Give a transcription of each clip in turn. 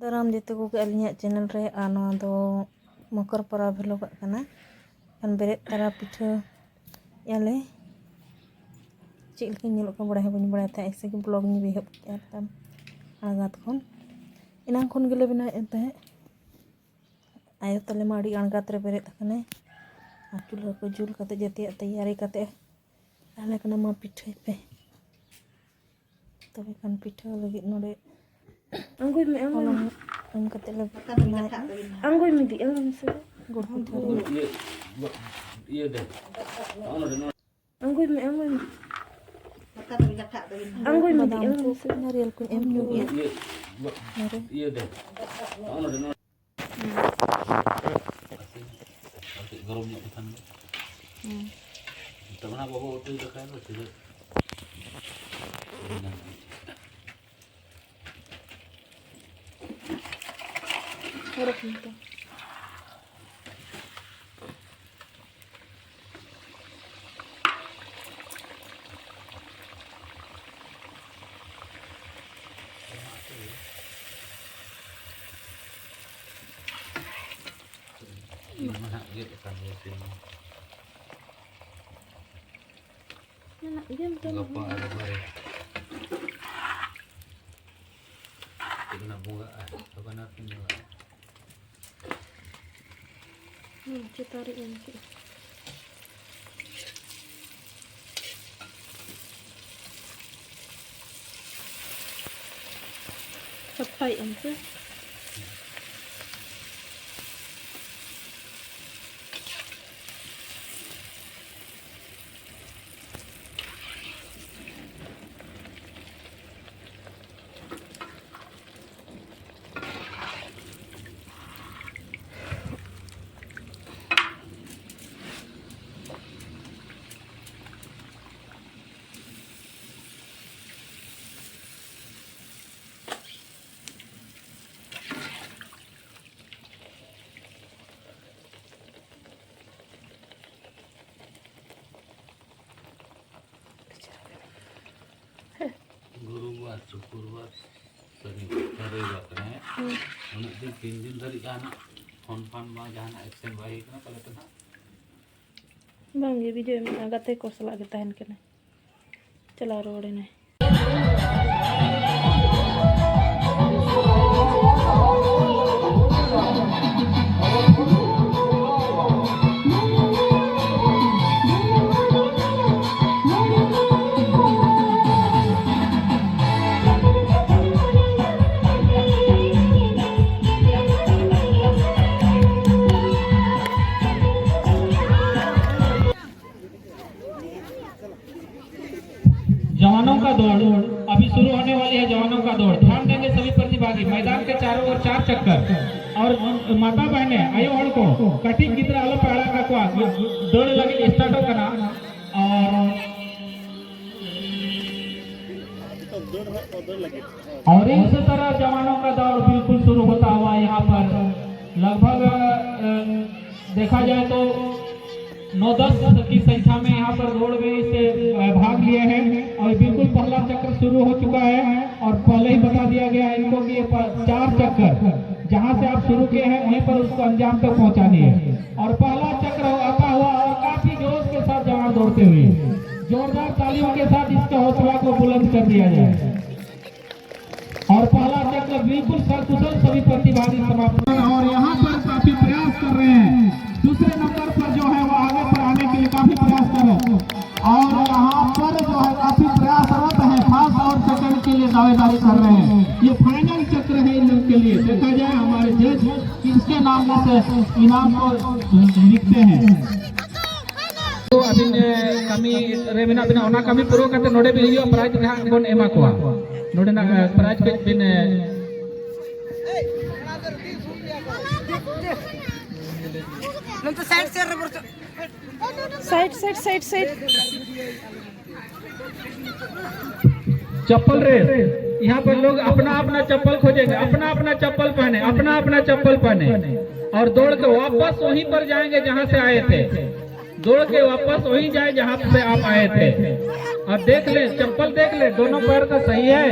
दाराम जेते को अलियां चैनल रे आनो दो मकर परब हिलोग कना खान बेरे तारा पिठा याले चेक ᱧᱮᱞᱚᱜ ᱠᱟᱱ ᱵᱟᱲᱟᱭ ᱦᱚᱸ ᱵᱟᱲᱟᱭ ᱛᱟᱦᱮᱸ ऐसे कि ब्लॉग ᱧ ᱵᱮᱦᱚᱵ ᱠᱮᱫᱟ आगात खन इनां खन गेले बनाए तहे आयो तले मा आड़ी आगात रे बेरे तकने चूल्हा को जुल कते जते तैयारी कते आले कना मा पिठा पे तबे खान पिठा लगी नोडे अंगुई में अंग कते लगे अंगुई में दी अंग से गुड़ पिठा ये दे अंगुई में अंगुई में दी अंग से नारियल को एम नु ये दे गरम nya kan teman apa hotel dekat itu orang kita mana gitu kan enak dia betul apa ada bare kena bunga apa nak bunga cetari ini sampai ini गुरुवार शुक्रवार शनिवार रविवार है उन्हें दिन 3 दिन धरी जाना फोन फान मा जाना एक्शन बाई कना पले तना bang ye video में agate ko sala ke tahan kena चला रोड ने जवानों का दौड़ अभी शुरू होने वाली है। जवानों का दौड़ ध्यान देंगे सभी प्रतिभागी। मैदान के चारों ओर 4 चक्कर और माता बहने आयो हड़ को कटिंग गिद्रा आलो पाड़ा का को दौड़ लगे स्टार्ट हो करना और इस तरह जवानों का दौड़ बिल्कुल शुरू होता हुआ यहाँ पर लगभग देखा जाए तो 9-10 की संख्या में यहाँ पर दौड़ में से भाग लिए हैं और बिल्कुल पहला चक्कर शुरू हो चुका है। और पहले ही बता दिया गया है इनको कि 4 चक्कर जहाँ से आप शुरू किए हैं वहीं पर उसको अंजाम तक पहुँचानी है। और पहला चक्र आता हुआ और काफी जोश के साथ जवान दौड़ते हुए जोरदार तालियों के साथ इसके हौसला को बुलंद कर दिया जाए। और पहला चक्र बिल्कुल सकुशल सभी प्रतिभागी समाप्त और यहाँ पर काफी प्रयास कर रहे हैं। दूसरे नंबर पर जो है वो आगे पर आने के लिए काफी प्रयास कर रहे हैं और यहाँ पर जो है काफी प्रयासरत है। फर्स्ट और सेकंड के लिए दावेदारी कर रहे हैं। ये फाइनल चक्र है इन लोग के लिए। देखा जाए हमारे जज किसके नाम से इनाम को लिखते हैं। तो अभी कमी रे बिना बिना ओना कमी पूरा करते नोडे भी हियो प्राइज में हां बोन एमा कोआ नोडे ना प्राइज पे बिन नंतर साइड से रे बरतो साइड चप्पल रेस। यहाँ पर लोग अपना अपना चप्पल खोजेंगे, अपना अपना चप्पल पहने और दौड़ के वापस वहीं पर जाएंगे जहाँ से आए थे। दौड़ के वापस वहीं जाए जहाँ से आप आए थे। और देख ले चप्पल देख ले दोनों पैर का सही है।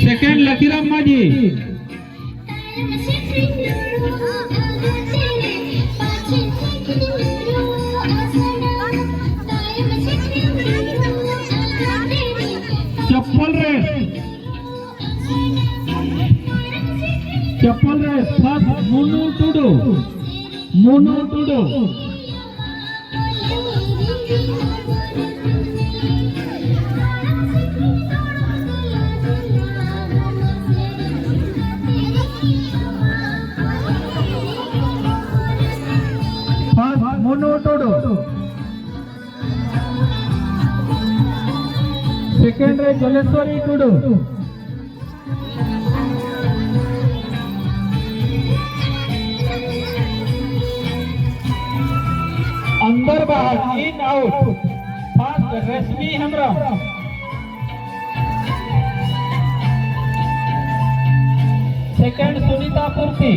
Second Lakiram Majhi chappal race first Monu Tudu second रे जलेश्वरी टूडू अंदर बाहर in out first Rashmi Hembram second Sunita Purti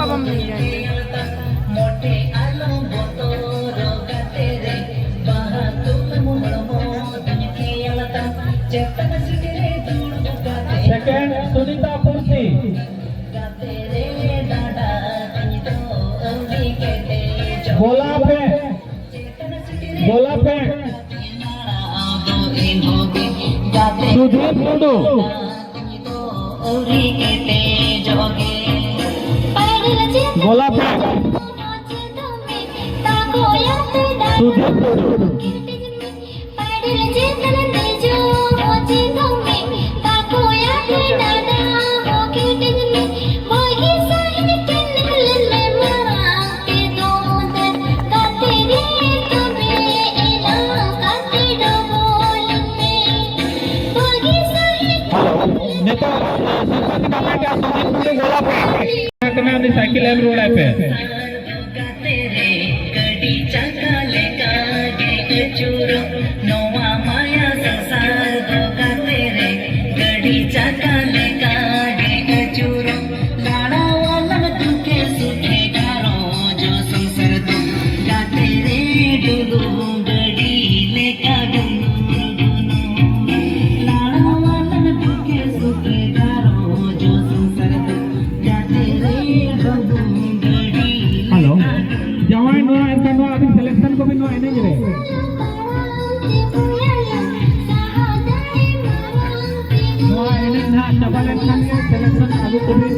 अब हम मिल जाएंगे सेकंड सुनीता पूर्ति गोला पे सुधीर टूडू गोला पे सुधीर टूडू साइकिल रोड पे सिलेक्शन को भी नो नहीं रे नो एने ना डबल एक्शन के सिलेक्शन आगु को भी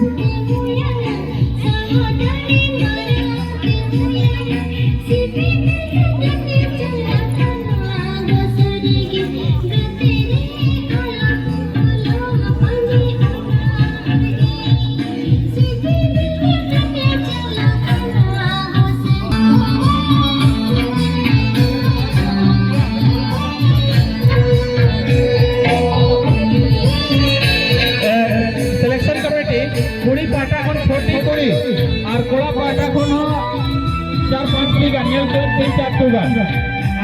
कुड़ी पाटा खन छोटी कुड़ी और कोड़ा पाटा खन 4-5 लीग अन्य 3-4 टूगान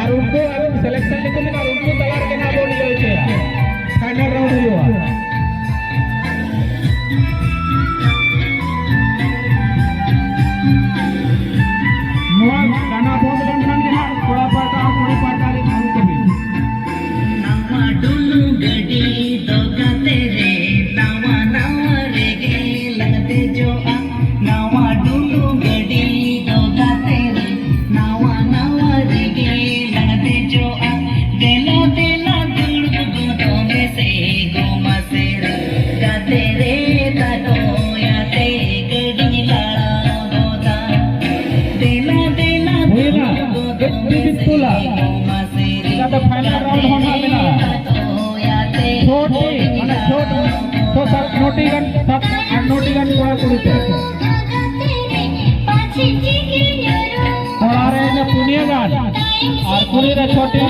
और उनको सिलेक्शन लेकिन और उनको तैयार करना बोल रहे थे फाइनल राउंड हुआ नवा गाना बहुत गंभीर के हाथ कोड़ा पाटा और कुड़ी पाटा रे नाम कभी नवा डुलू गडी दोगा तेरे नवा नवा रे गे लगते जो आ नवा डुलू गडी दोगा तेरे नवा नवा रे गे लगते जो आ देला देला दूर गोदो में से गोमा से गा तेरे तातो या ते गडी लाड़ा गोदा देला देला दूर गोदो में से गोमा से गा फाइनल राउंड होना लेना छोटी माने छोट तो सर नोटिगन सब नोटिगन कोड़ा कुड़ीते और रे ने पुनियागान और कुड़ी रे छोटी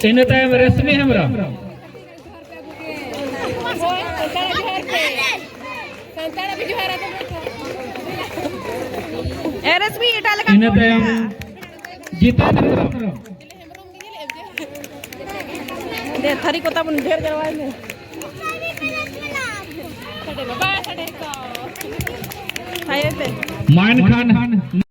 इन तायम रेशमी हेम्ब्रम एरएसबी इटाल इन तायम जीतन हेम्ब्रम दे थरी को तब ढेर करवाए में हाय पे मान खान